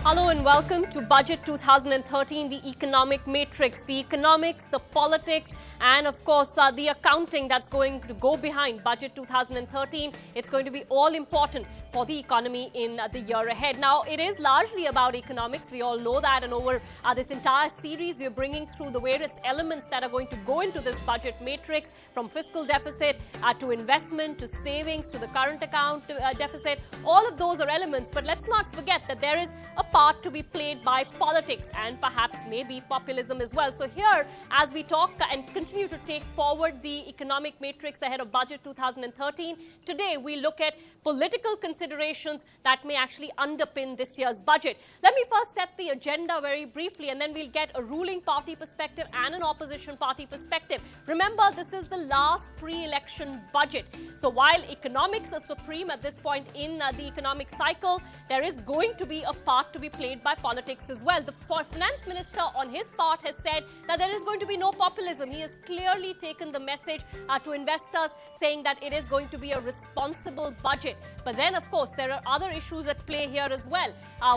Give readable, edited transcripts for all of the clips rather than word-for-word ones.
Hello and welcome to Budget 2013, the economic matrix, the economics, the politics, and of course the accounting that's going to go behind Budget 2013. It's going to be all important for the economy in the year ahead. Now, it is largely about economics. We all know that, and over this entire series, we're bringing through the various elements that are going to go into this budget matrix, from fiscal deficit to investment to savings to the current account deficit. All of those are elements, but let's not forget that there is a part to be played by politics and perhaps maybe populism as well. So here, as we talk and continue to take forward the economic matrix ahead of Budget 2013, today we look at political considerations that may actually underpin this year's budget. Let me first set the agenda very briefly, and then we'll get a ruling party perspective and an opposition party perspective. Remember, this is the last pre-election budget. So while economics are supreme at this point in the economic cycle, there is going to be a part to be played by politics as well. The finance minister on his part has said that there is going to be no populism. He has clearly taken the message to investors, saying that it is going to be a responsible budget. But then, of course, there are other issues at play here as well.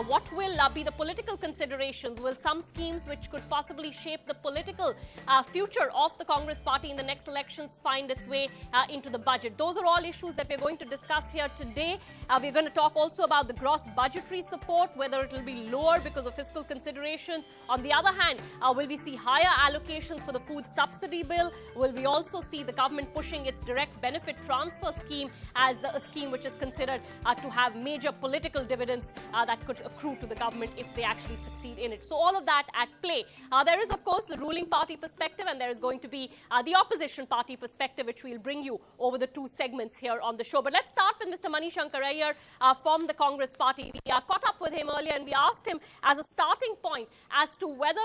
What will be the political considerations? Will some schemes which could possibly shape the political future of the Congress party in the next elections find its way into the budget? Those are all issues that we're going to discuss here today. We're going to talk also about the gross budgetary support, whether it will be lower because of fiscal considerations. On the other hand, will we see higher allocations for the food subsidy bill? Will we also see the government pushing its direct benefit transfer scheme as a scheme which is considered to have major political dividends that could accrue to the government if they actually succeed in it? So all of that at play. There is, of course, the ruling party perspective, and there is going to be the opposition party perspective, which we'll bring you over the two segments here on the show. But let's start with Mr. Shankar Aiyar from the Congress party. We caught up with him earlier, and we asked him as a starting point as to whether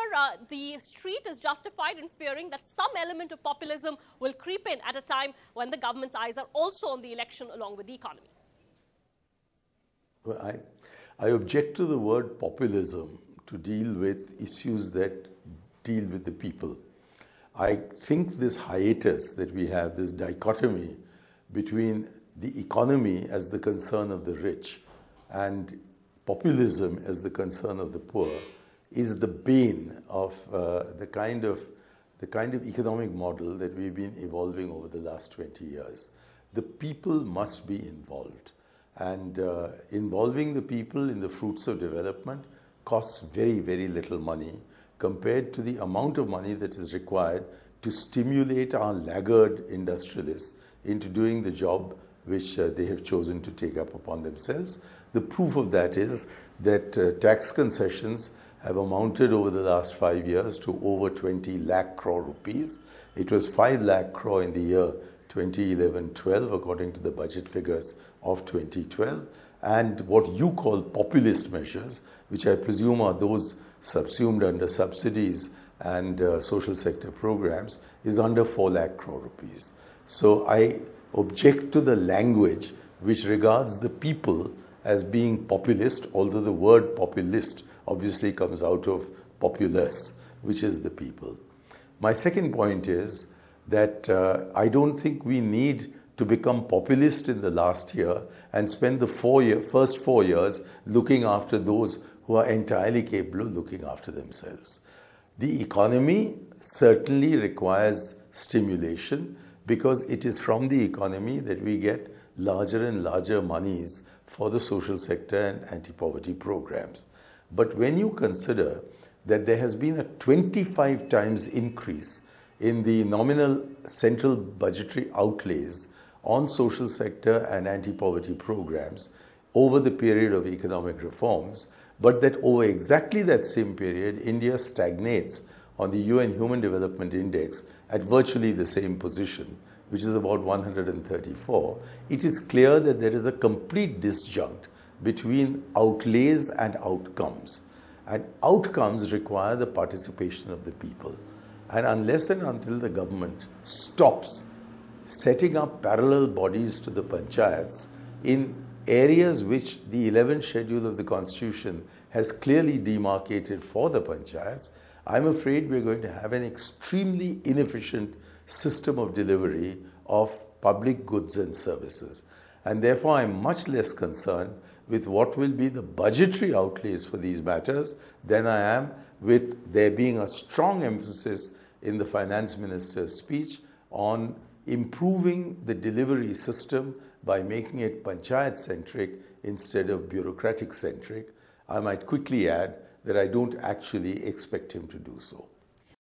the street is justified in fearing that some element of populism will creep in at a time when the government's eyes are also on the election along with the economy. Well, I object to the word populism to deal with issues that deal with the people. I think this hiatus that we have, this dichotomy between the economy as the concern of the rich and populism as the concern of the poor, is the bane of the kind of economic model that we've been evolving over the last 20 years. The people must be involved. And involving the people in the fruits of development costs very, very little money compared to the amount of money that is required to stimulate our laggard industrialists into doing the job which they have chosen to take up upon themselves. The proof of that is that tax concessions have amounted over the last 5 years to over 20 lakh crore rupees. It was 5 lakh crore in the year 2011-12, according to the budget figures of 2012. And what you call populist measures, which I presume are those subsumed under subsidies and social sector programs, is under 4 lakh crore rupees. So I object to the language which regards the people as being populist, although the word populist obviously comes out of populace, which is the people. My second point is that I don't think we need to become populist in the last year and spend the first 4 years looking after those who are entirely capable of looking after themselves. The economy certainly requires stimulation because it is from the economy that we get larger and larger monies for the social sector and anti-poverty programs. But when you consider that there has been a 25 times increase in the nominal central budgetary outlays on social sector and anti-poverty programs over the period of economic reforms, but that over exactly that same period, India stagnates on the UN Human Development Index at virtually the same position, which is about 134, it is clear that there is a complete disjunct between outlays and outcomes. And outcomes require the participation of the people. And unless and until the government stops setting up parallel bodies to the panchayats in areas which the 11th schedule of the Constitution has clearly demarcated for the panchayats, I'm afraid we're going to have an extremely inefficient system of delivery of public goods and services. And therefore, I'm much less concerned with what will be the budgetary outlays for these matters than I am with there being a strong emphasis in the finance minister's speech on improving the delivery system by making it panchayat-centric instead of bureaucratic-centric. I might quickly add that I don't actually expect him to do so.